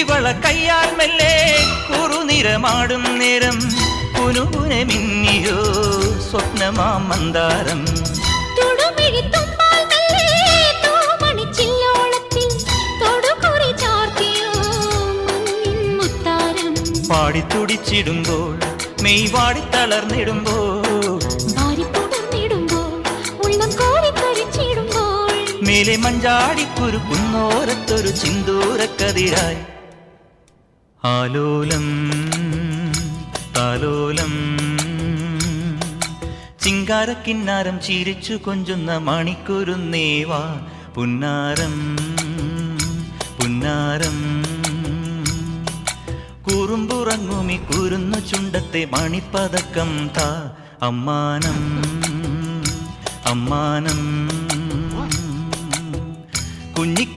കുപ്പിവള കയ്യാൽ മെല്ലെ കുറുനിറമാടും നേരം പുനുപുനെ മിന്നിയോ സ്വപ്നമാം മന്ദാരം പാടിത്തുടിച്ചിടുമ്പോൾ മെയ് വാടി തളർന്നിടുമ്പോൾ മേലെ മഞ്ചാടിക്കുരു കുന്നോരത്തൊരു ചിന്തൂരക്കതിരായി ആലോലം താലോലം ചിങ്കാരക്കിന്നാരം ചിരിച്ചു കൊഞ്ചുന്ന മണിക്കുരുന്നേവാ പുന്നാരം പുന്നാരം കുറുമ്പുറങ്ങുമി കുരുന്നു ചുണ്ടത്തെ മണിപ്പതക്കം താ അമ്മാനം അമ്മാനം കുഞ്ഞി